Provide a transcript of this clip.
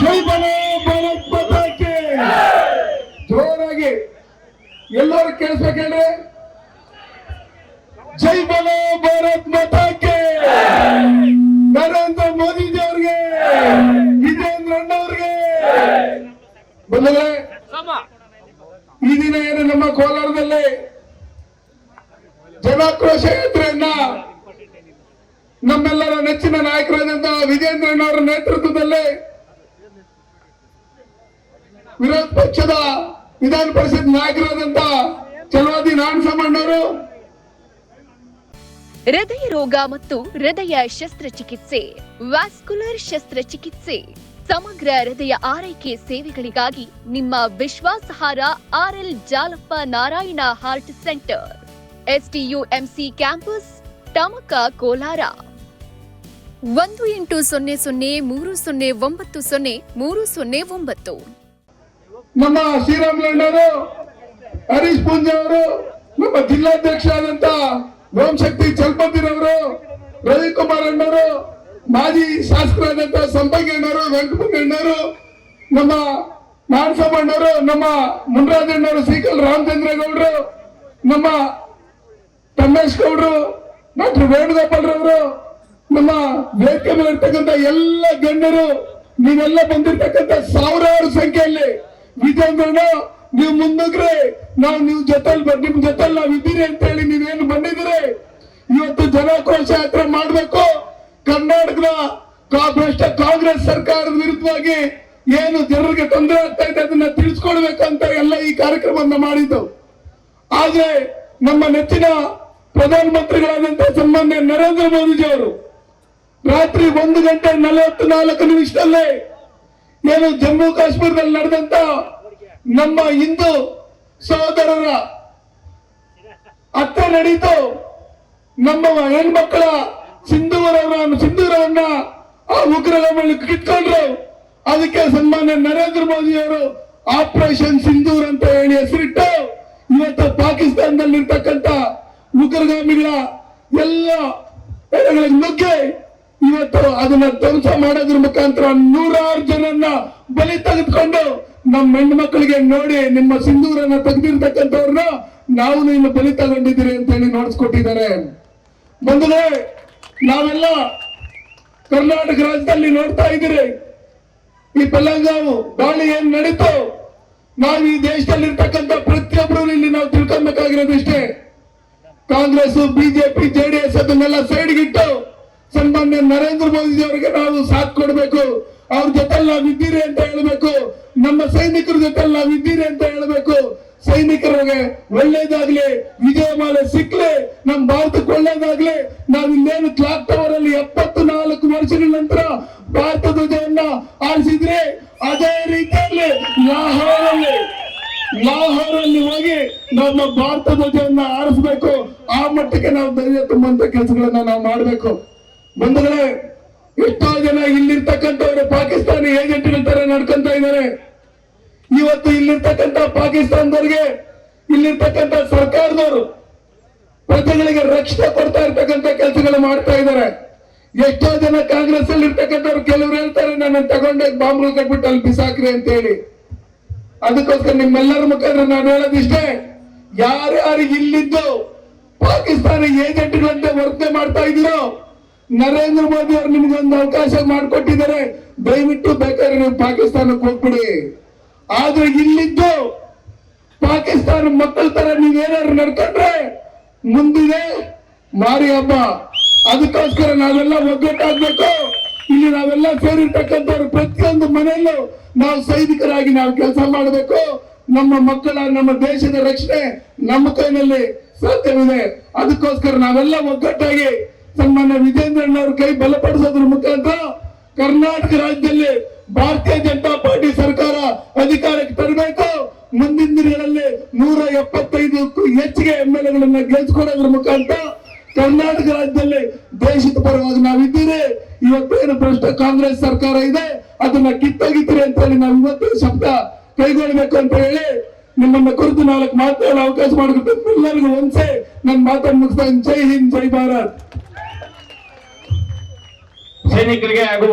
ಜೈ ಬಲೋ ಭಾರತ್ ಮಾತಾಕ್ಕೆ ಜೋರಾಗಿ ಎಲ್ಲರೂ ಕೇಳಿಸ್ಬೇಕೇಳ್ರಿ. ಜೈ ಬಲೋ ಭಾರತ್ ಮಾತಾಕ್ಕೆ ನರೇಂದ್ರ ಮೋದಿಜಿ ಅವ್ರಿಗೆ, ವಿಜೇಂದ್ರ ಅಣ್ಣವ್ರಿಗೆ. ಬಂಧುಗಳೇ, ಈ ದಿನ ಏನು ನಮ್ಮ ಕೋಲಾರದಲ್ಲಿ ಜನಾಕ್ರೋಶ ಯಾತ್ರೆಯನ್ನ ನಮ್ಮೆಲ್ಲರ ನೆಚ್ಚಿನ ನಾಯಕರಾದಂತಹ ವಿಜೇಂದ್ರಣ್ಣವರ ನೇತೃತ್ವದಲ್ಲಿ ವಿರೋಧ ಪಕ್ಷದ ವಿಧಾನ ಪರಿಷತ್ ನಾಯಕರಾದಂತಹ ಚಲವಾದಿ ನಾರಾಯಣಸ್ವಾಮಣ್ಣವರು ಹೃದಯ ರೋಗ ಮತ್ತು ಹೃದಯ ಶಸ್ತ್ರಚಿಕಿತ್ಸೆ, ವ್ಯಾಸ್ಕ್ಯುಲರ್ ಶಸ್ತ್ರಚಿಕಿತ್ಸೆ, ಸಮಗ್ರ ಹೃದಯ ಆರೈಕೆ ಸೇವೆಗಳಿಗಾಗಿ ನಿಮ್ಮ ವಿಶ್ವಾಸಾರ್ಹ RL Jalappa Narayana heart centre, STUMC campus, Tamaka, Kolar. 180030090309. ನಮ್ಮ ಶ್ರೀರಾಮುಲಣ್ಣವರು, ಹರೀಶ್ ಪೂಂಜಾ ಅವರು, ನಮ್ಮ ಜಿಲ್ಲಾಧ್ಯಕ್ಷರಾದಂತ ಓಂಶಕ್ತಿ ಚಲ್ಪತಿರವರು, ರವಿಕುಮಾರ್ ಅಣ್ಣವರು, ಮಾಜಿ ಶಾಸಕರಾದಂತ ಸಂಪಂಗಿ ಅಣ್ಣವರು, ವೆಂಕಟಣ್ಣವರು, ನಮ್ಮ ನಾರಾಯಣಸ್ವಾಮಣ್ಣವರು, ನಮ್ಮ ಮುನ್ರಾಜ್ ಅಣ್ಣವರು, ಶ್ರೀಕಲ್ ರಾಮಚಂದ್ರೇಗೌಡರು, ನಮ್ಮ ತಮ್ಮೇಶ್ ಗೌಡರು, ಡಾಕ್ಟರ್ ವೇಣುಗೋಪಾಲ್ ರವರು, ನಮ್ಮ ವೇದಿಕೆ ಮೇಲೆ ಇರ್ತಕ್ಕಂಥ ಎಲ್ಲ ಗಣ್ಯರು, ನೀವೆಲ್ಲ ಬಂದಿರ್ತಕ್ಕಂಥ ಸಾವಿರಾರು ಸಂಖ್ಯೆಯಲ್ಲಿ ವಿಜೇಂದ್ರನ ನೀವು ಮುಂದಗ್ರೆ ನಾವು ನಿಮ್ ಜೊತೆಲಿ ನಾವ್ ಇದ್ದೀರಿ ಅಂತ ಹೇಳಿ ನೀವೇನು ಬಂದಿದ್ದೀರಿ. ಇವತ್ತು ಜನಾಕ್ರೋಶ ಯಾತ್ರೆ ಮಾಡ್ಬೇಕು. ಕರ್ನಾಟಕದ ಭ್ರಷ್ಟ ಕಾಂಗ್ರೆಸ್ ಸರ್ಕಾರದ ವಿರುದ್ಧವಾಗಿ ಏನು ಜನರಿಗೆ ತೊಂದರೆ ಆಗ್ತಾ ಇದೆ ಅದನ್ನ ತಿಳಿಸ್ಕೊಡ್ಬೇಕಂತ ಎಲ್ಲ ಈ ಕಾರ್ಯಕ್ರಮವನ್ನ ಮಾಡಿದ್ದು. ಆದ್ರೆ ನಮ್ಮ ನೆಚ್ಚಿನ ಪ್ರಧಾನಮಂತ್ರಿಗಳಾದಂತಹ ಸನ್ಮಾನ್ಯ ನರೇಂದ್ರ ಮೋದಿಜಿ ಅವರು ರಾತ್ರಿ 1:44 ಏನು ಜಮ್ಮು ಕಾಶ್ಮೀರದಲ್ಲಿ ನಡೆದಂತ ನಮ್ಮ ಹಿಂದೂ ಸಹೋದರರ ಹತ್ಯೆ ನಡೀತು. ನಮ್ಮ ಹೆಣ್ಮಕ್ಕಳ ಸಿಂಧೂರವನ್ನ ಆ ಉಗ್ರರ ಮೇಲೆ ಕಿತ್ಕೊಂಡ್ರು. ಅದಕ್ಕೆ ಸನ್ಮಾನ್ಯ ನರೇಂದ್ರ ಮೋದಿ ಅವರು ಆಪರೇಷನ್ ಸಿಂಧೂರ್ ಅಂತ ಹೇಳಿ ಹೆಸರಿಟ್ಟು ಇವತ್ತು ಪಾಕಿಸ್ತಾನದಲ್ಲಿ ಇರ್ತಕ್ಕಂಥ ಉಗ್ರಗಾಮಿಗಳ ಎಲ್ಲ ನುಗ್ಗಿ ಇವತ್ತು ಅದನ್ನ ಧ್ವಂಸ ಮಾಡೋದ್ರ ಮುಖಾಂತರ 100 ಜನನ್ನ ಬಲಿ ತೆಗೆದುಕೊಂಡು ನಮ್ಮ ಹೆಣ್ಣು ಮಕ್ಕಳಿಗೆ ನೋಡಿ ನಿಮ್ಮ ಸಿಂಧೂರನ್ನ ತೆಗೆದಿರ್ತಕ್ಕಂಥವ್ರನ್ನ ನಾವು ಇನ್ನು ಬಲಿ ತಗೊಂಡಿದ್ದೀರಿ ಅಂತ ಹೇಳಿ ನೋಡಿಸ್ಕೊಟ್ಟಿದ್ದಾರೆ. ಬಂಧುಗಳೇ, ನಾವೆಲ್ಲ ಕರ್ನಾಟಕ ರಾಜ್ಯದಲ್ಲಿ ನೋಡ್ತಾ ಇದ್ದೀರಿ ಈ ಪೆಲ್ಲಂಗಾವು ದಾಳಿ ಏನ್ ನಡೀತು. ನಾವು ಈ ದೇಶದಲ್ಲಿ ಇರ್ತಕ್ಕಂಥ ಪ್ರತಿಯೊಬ್ಬರು ಇಲ್ಲಿ ನಾವು ತಿಳ್ಕೊಬೇಕಾಗಿರೋದಿಷ್ಟೇ. ಕಾಂಗ್ರೆಸ್, ಬಿಜೆಪಿ, ಜೆಡಿಎಸ್ ಅದನ್ನೆಲ್ಲ ಸೈಡ್ಗಿಟ್ಟು ಸನ್ಮಾನ್ಯ ನರೇಂದ್ರ ಮೋದಿ ಅವರಿಗೆ ನಾವು ಸಾಥ್ ಕೊಡಬೇಕು. ಅವ್ರ ಜೊತೆ ನಾವು ಇದ್ದೀರಿ ಅಂತ ಹೇಳ್ಬೇಕು. ನಮ್ಮ ಸೈನಿಕರ ಜೊತೆ ನಾವು ಇದ್ದೀರಿ ಅಂತ ಹೇಳ್ಬೇಕು. ಸೈನಿಕರಿಗೆ ಒಳ್ಳೇದಾಗ್ಲಿ, ವಿಜಯಮಾಲೆ ಸಿಕ್ಲಿ, ನಮ್ಮ ಭಾರತಕ್ಕೆ ಒಳ್ಳೇದಾಗ್ಲಿ. ನಾವು ಇನ್ನೇನು ಕ್ಲಾಕ್ ಟವರ್ ಅಲ್ಲಿ 74 ವರ್ಷಗಳ ನಂತರ ಭಾರತ ಧ್ವಜವನ್ನ ಆರಿಸಿದ್ರೆ ಅದೇ ರೀತಿಯಲ್ಲಿ ಲಾಹೋರಲ್ಲಿ ಹೋಗಿ ನಮ್ಮ ಭಾರತ ಧ್ವಜವನ್ನ ಆರಿಸಬೇಕು. ಆ ಮಟ್ಟಕ್ಕೆ ನಾವು ಧೈರ್ಯ ತುಂಬುವಂತ ಕೆಲಸಗಳನ್ನ ನಾವು ಮಾಡಬೇಕು. ಬಂಧುಗಳೇ, ಎಷ್ಟೋ ಜನ ಇಲ್ಲಿರ್ತಕ್ಕಂಥವ್ರು ಪಾಕಿಸ್ತಾನಿ ಏಜೆಂಟ್ಗಳ ತರ ನಡ್ಕೊಂತ ಇದ್ದಾರೆ. ಇವತ್ತು ಇಲ್ಲಿರ್ತಕ್ಕಂಥ ಪಾಕಿಸ್ತಾನದವ್ರಿಗೆ ಇಲ್ಲಿರ್ತಕ್ಕಂಥ ಸರ್ಕಾರದವರು ಪ್ರಜೆಗಳಿಗೆ ರಕ್ಷಣೆ ಕೊಡ್ತಾ ಇರ್ತಕ್ಕಂಥ ಕೆಲಸಗಳು ಮಾಡ್ತಾ ಇದ್ದಾರೆ. ಎಷ್ಟೋ ಜನ ಕಾಂಗ್ರೆಸ್ ಅಲ್ಲಿ ಇರ್ತಕ್ಕಂಥವ್ರು ಕೆಲವರು ಹೇಳ್ತಾರೆ ನನ್ನ ತಗೊಂಡೆ ಬಾಂಬ್ಗಳು ಕಟ್ಬಿಟ್ಟು ಅಲ್ಲಿ ಬಿಸಾಕ್ರಿ ಅಂತ ಹೇಳಿ. ಅದಕ್ಕೋಸ್ಕರ ನಿಮ್ಮೆಲ್ಲರ ಮುಖಾಂತರ ನಾನು ಹೇಳೋದಿಷ್ಟೇ, ಯಾರ್ಯಾರಿಗೆ ಇಲ್ಲಿದ್ದು ಪಾಕಿಸ್ತಾನಿ ಏಜೆಂಟ್ಗಳಂತೆ ವರ್ತನೆ ಮಾಡ್ತಾ ಇದ್ದೀರೋ ನರೇಂದ್ರ ಮೋದಿ ಅವರು ನಿಮ್ಗೊಂದು ಅವಕಾಶ ಮಾಡಿಕೊಟ್ಟಿದ್ದಾರೆ. ದಯವಿಟ್ಟು ಬೇಕಾದ್ರೆ ನೀವು ಪಾಕಿಸ್ತಾನಕ್ಕೆ ಹೋಗ್ಬಿಡಿ. ಆದ್ರೆ ಇಲ್ಲಿದ್ದು ಪಾಕಿಸ್ತಾನ ಮಕ್ಕಳ ತರ ನೀವೇನಾದ್ರು ನಡ್ಕೊಂಡ್ರೆ ಮುಂದಿದೆ ಮಾರಿ ಹಬ್ಬ. ಅದಕ್ಕೋಸ್ಕರ ನಾವೆಲ್ಲ ಒಗ್ಗಟ್ಟಾಗ್ಬೇಕು. ಇಲ್ಲಿ ನಾವೆಲ್ಲ ಸೇರಿರ್ತಕ್ಕಂಥವ್ರು ಪ್ರತಿಯೊಂದು ಮನೆಯಲ್ಲೂ ನಾವು ಸೈನಿಕರಾಗಿ ನಾವು ಕೆಲಸ ಮಾಡಬೇಕು. ನಮ್ಮ ಮಕ್ಕಳ, ನಮ್ಮ ದೇಶದ ರಕ್ಷಣೆ ನಮ್ಮ ಕೈನಲ್ಲಿ ಸಾಧ್ಯವಿದೆ. ಅದಕ್ಕೋಸ್ಕರ ನಾವೆಲ್ಲ ಒಗ್ಗಟ್ಟಾಗಿ ಸನ್ಮಾನ್ಯ ವಿಜೇಂದ್ರಣ್ಣವ್ರ ಕೈ ಬಲಪಡಿಸೋದ್ರ ಮುಖಾಂತರ ಕರ್ನಾಟಕ ರಾಜ್ಯದಲ್ಲಿ ಭಾರತೀಯ ಜನತಾ ಪಾರ್ಟಿ ಸರ್ಕಾರ ಅಧಿಕಾರಕ್ಕೆ ತರಬೇಕು. ಮುಂದಿನ ದಿನಗಳಲ್ಲಿ 175ಕ್ಕೂ ಹೆಚ್ಚಿಗೆ MLAಗಳನ್ನ ಗೆಲ್ಸ್ಕೊಡೋದ್ರ ಮುಖಾಂತರ ಕರ್ನಾಟಕ ರಾಜ್ಯದಲ್ಲಿ ದೇಶದ ಪರವಾಗಿ ನಾವಿದ್ದೀರಿ. ಇವತ್ತೇನು ಭ್ರಷ್ಟ ಕಾಂಗ್ರೆಸ್ ಸರ್ಕಾರ ಇದೆ ಅದನ್ನ ಕಿತ್ತೋಗಿದ್ದೀರಿ ಅಂತ ಹೇಳಿ ನಾವು ಇವತ್ತು ಶಬ್ದ ಕೈಗೊಳ್ಳಬೇಕು ಅಂತ ಹೇಳಿ ನಿಮ್ಮನ್ನ ಕುರಿತು 4 ಮಾತನಾಡಲು ಅವಕಾಶ ಮಾಡಿಕೊಟ್ಟು ಎಲ್ಲರಿಗೂ ಒಂದ್ಸೆ ನನ್ನ ಮಾತನ್ನು ಮುಗಿಸ್ತಾ. ಜೈ ಹಿಂದ್, ಜೈ ಭಾರತ್. ಸೈನಿಕರಿಗೆ ಹಾಗೂ